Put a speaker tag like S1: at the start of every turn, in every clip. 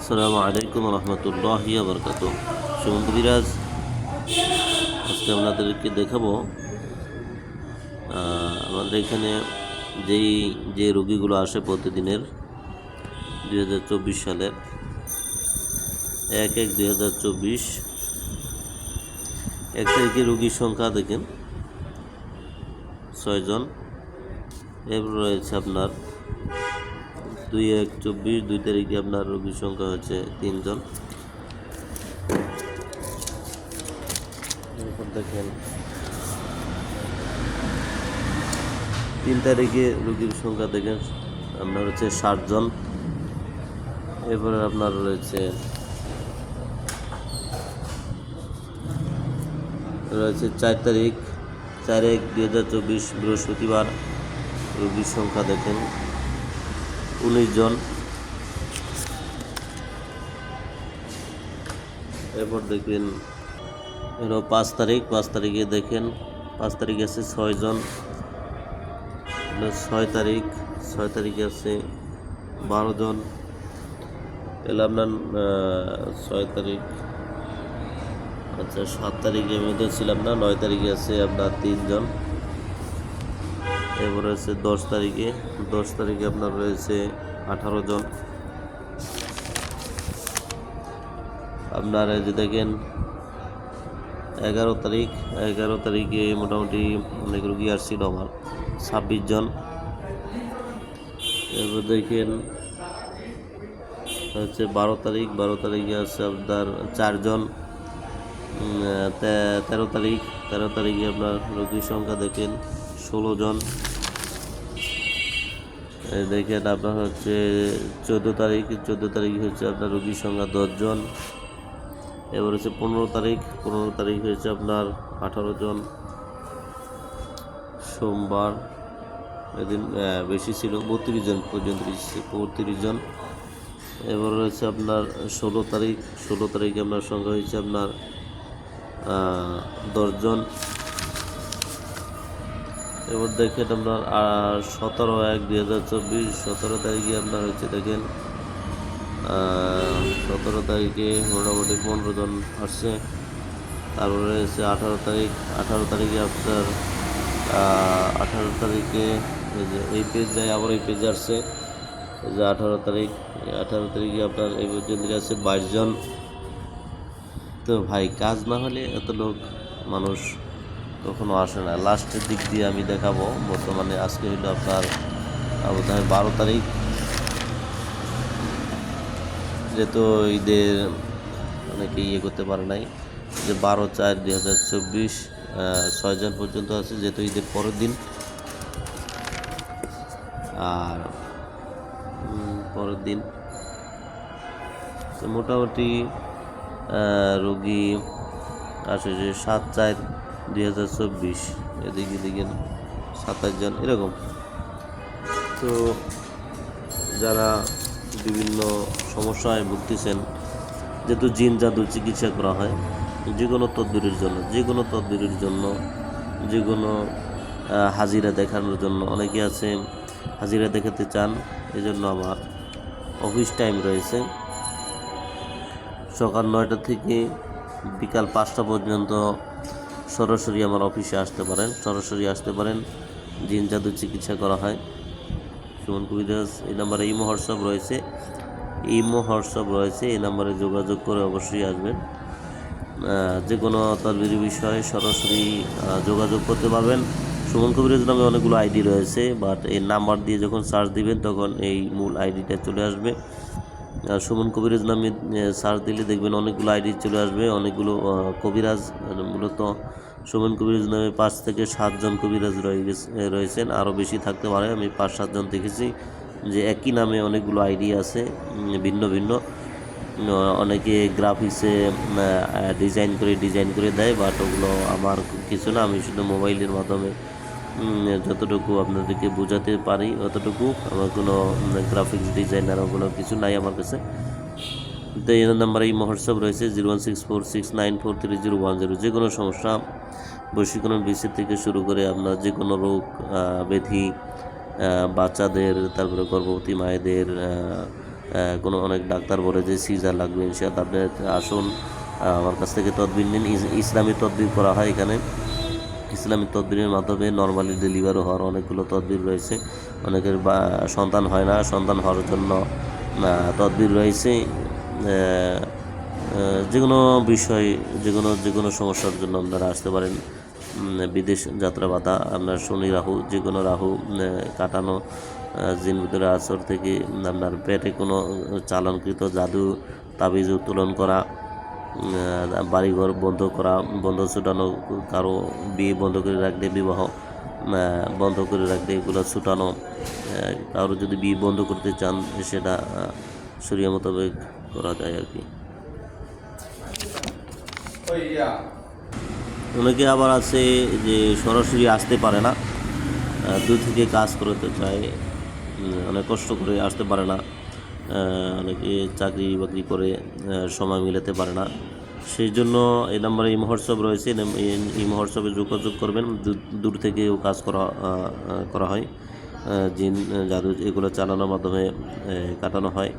S1: আসসালামু আলাইকুম রহমতুল্লাহি বারকাতুহ। সুমন কবিরাজ আজকে আপনাদেরকে দেখাবো আমাদের এখানে যে রোগীগুলো আসে প্রতিদিনের 2024 সালের 1/1/2024 1 তারিখে রোগীর সংখ্যা দেখেন 6 জন। এরপর রয়েছে আপনার 2/1/24 2 তারিখে আপনার রোগীর সংখ্যা হচ্ছে 3 জন। এরপর দেখেন 3 তারিখে রোগীর সংখ্যা দেখেন আপনার হচ্ছে 60 জন। এরপরে আপনার রয়েছে 4 তারিখ 4/1/2024 বৃহস্পতিবার রোগীর সংখ্যা দেখেন 19 জন। এরপর দেখবেন 5 তারিখে দেখেন 5 তারিখে আছে 6 জন। 6 তারিখে আছে 12 জন। এলে আপনার 6 তারিখ, আচ্ছা 7 তারিখে মেয়েদের ছিলাম না, 9 তারিখে আছে আপনার 3 জন। এরপরে আছে 10 তারিখে আপনার রয়েছে 18 জন। আপনার যে দেখেন 11 তারিখে মোটামুটি অনেক রুগী আসছিল আমার 26 জন। এরপর দেখেন হচ্ছে 12 তারিখে আছে আপনার 4 জন। 13 তারিখে আপনার রোগীর সংখ্যা দেখেন 16 জন। দেখেন আপনার হচ্ছে 14 তারিখ হচ্ছে আপনার রোগীর সংখ্যা 10 জন। এবার হচ্ছে 15 তারিখ হয়েছে আপনার 18 জন। সোমবার এদিন বেশি ছিল, 32 জন পর্যন্ত, 32 জন। এবার রয়েছে আপনার 16 তারিখে আপনার সংখ্যা হয়েছে আপনার 10 জন। এবার দেখেন আপনার 17/1/2024 17 তারিখে আপনার হচ্ছে দেখেন 17 তারিখে মোটামুটি 15 জন আসছে। তারপরে রয়েছে 18 তারিখে আপনার 18 তারিখে এই পেজ যায়, আবার এই পেজে আসছে যে 18 তারিখে আপনার এই পর্যন্ত আছে 22 জন। তো ভাই কাজ না হলে এত লোক মানুষ কখনো আসে না। লাস্টের দিক দিয়ে আমি দেখাবো। বর্তমানে আজকে হইল আপনার বোধহয় 12 তারিখ, যেহেতু ঈদের অনেকে করতে পারে নাই, যে 12/4/2024 6 জন পর্যন্ত আছে, যেহেতু ঈদের পরের দিন। আর পরের দিন তো মোটামুটি রোগী আসে যে 7/4/2024 এদিকে দেখেন 27 জন এরকম। তো যারা বিভিন্ন সমস্যায় ভুগতেছেন, যেহেতু জিন জাদুর চিকিৎসা করা হয় যে কোনো তদবিরের জন্য, যে কোনো হাজিরা দেখানোর জন্য, অনেকে আছে হাজিরা দেখাতে চান। এই জন্য আমার অফিস টাইম রয়েছে সকাল 9টা থেকে বিকাল 5টা পর্যন্ত। সরাসরি আমার অফিসে আসতে পারেন। জিন জাদু চিকিৎসা করা হয়। সুমন কবিরাজ এই নাম্বারে ইমো হোয়াটসঅ্যাপ রয়েছে, এই নাম্বারে যোগাযোগ করে অবশ্যই আসবেন। যে কোনো তদবির বিষয়ে সরাসরি যোগাযোগ করতে পারবেন। সুমন কবিরাজ নামে অনেকগুলো আইডি রয়েছে, বাট এই নাম্বার দিয়ে যখন সার্চ দিবেন তখন এই মূল আইডিটা চলে আসবে। সুমন কবিরাজ নামে সার্চ দিলে দেখবেন অনেকগুলো আইডি চলে আসবে, অনেকগুলো কবিরাজ। মূলত সুমন কবিরাজ নামে 5 থেকে 7 জন কবিরাজ রয়েছেন, আরও বেশি থাকতে পারে। আমি 5-7 জন দেখেছি যে একই নামে অনেকগুলো আইডি আছে, ভিন্ন ভিন্ন। অনেকে গ্রাফিক্সে ডিজাইন করে দেয়, বাট ওগুলো আমার কিছু না। আমি শুধু মোবাইলের মাধ্যমে যতটুকু আপনাদেরকে বোঝাতে পারি অতটুকু। আমার কোনো গ্রাফিক্স ডিজাইনার ওগুলো কিছু নাই আমার কাছে। তো এই নাম্বারে এই হোয়াটসঅ্যাপ রয়েছে 01646943010। যে কোনো সমস্যা, বশীকরণ বিচ্ছেদ থেকে শুরু করে আপনার যে কোনো রোগ ব্যাধি, বাচ্চাদের, তারপরে গর্ভবতী মায়েদের, কোনো অনেক ডাক্তার বলে যে সিজার লাগবে, ইনশাআল্লাহ আপনি আসুন, আমার কাছ থেকে তদবির নিন। ইসলামী তদবির করা হয় এখানে। ইসলামী তদবিরের মাধ্যমে নর্মালি ডেলিভারি হওয়ার অনেকগুলো তদবির রয়েছে। অনেকের সন্তান হয় না, সন্তান হওয়ার জন্য তদবির রয়েছে। যে কোনো বিষয়, যে কোনো সমস্যার জন্য আপনারা আসতে পারেন। বিদেশ যাত্রা বাধা, আপনার শনি রাহু, যে কোনো রাহু কাটানো, জিন ভিতরে আসর থেকে আপনার পেটে কোনো চালানকৃত জাদু তাবিজ উত্তোলন করা, বাড়িঘর বন্ধ করা, বন্ধ ছুটানো, কারো বিয়ে বন্ধ করে রাখলে, বিবাহ বন্ধ করে রাখলে এগুলো ছুটানো, কারো যদি বিয়ে বন্ধ করতে চান সেটা শরিয়া মোতাবেক করা যায় আর কি। অনেকে আবার আছে যে সরাসরি আসতে পারে না, দূর থেকে কাজ করতে চায়, অনেক কষ্ট করে আসতে পারে না, অনেকে চাকরি বাকরি করে সময় মিলাতে পারে না। সেই জন্য এই নাম্বারে এই মহোৎসব রয়েছে, এই মহোৎসবে যোগাযোগ করবেন। দূর থেকেও কাজ করা হয়, জিন জাদু এগুলো চালানোর মাধ্যমে কাটানো হয়।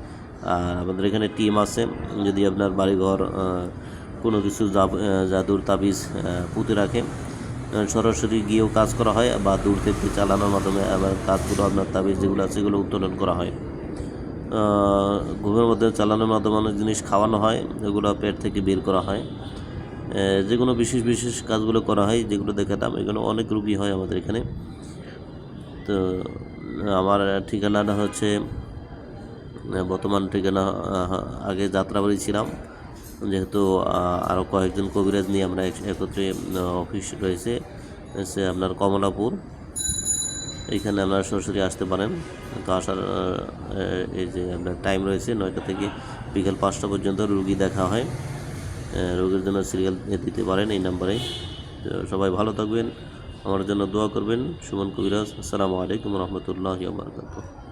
S1: আর আমাদের এখানে টিম আছে, যদি আপনার বাড়িঘর কোনো কিছু জাদুর তাবিজ পুঁতে রাখে, সরাসরি গিয়েও কাজ করা হয়, বা দূর থেকে চালানোর মাধ্যমে আবার কাজগুলো আপনার তাবিজ যেগুলো আছে সেগুলো উত্তোলন করা হয়। ঘুমের মধ্যে চালানোর মাধ্যমে অনেক জিনিস খাওয়ানো হয়, এগুলো পেট থেকে বের করা হয়। যে কোনো বিশেষ বিশেষ কাজগুলো করা হয়, যেগুলো দেখাতাম, এগুলো অনেক রুগী হয় আমাদের এখানে। তো আমার ঠিকানাটা হচ্ছে, বর্তমান ঠিকানা, আগে যাত্রাবাড়ি ছিলাম, যেহেতু আরও কয়েকজন কবিরাজ নিয়ে আমরা একত্রে অফিস রয়েছে, সে আপনার কমলাপুর। এইখানে আপনারা সরাসরি আসতে পারেন। তো আসার এই যে আপনার টাইম রয়েছে 9টা থেকে বিকেল 5টা পর্যন্ত রুগী দেখা হয়। রোগীর জন্য সিরিয়াল দিতে পারেন এই নাম্বারে। তো সবাই ভালো থাকবেন, আমার জন্য দোয়া করবেন। সুমন কবিরাজ। আসসালামু আলাইকুম রহমতুল্লাহি ওয়া বারাকাতুহু।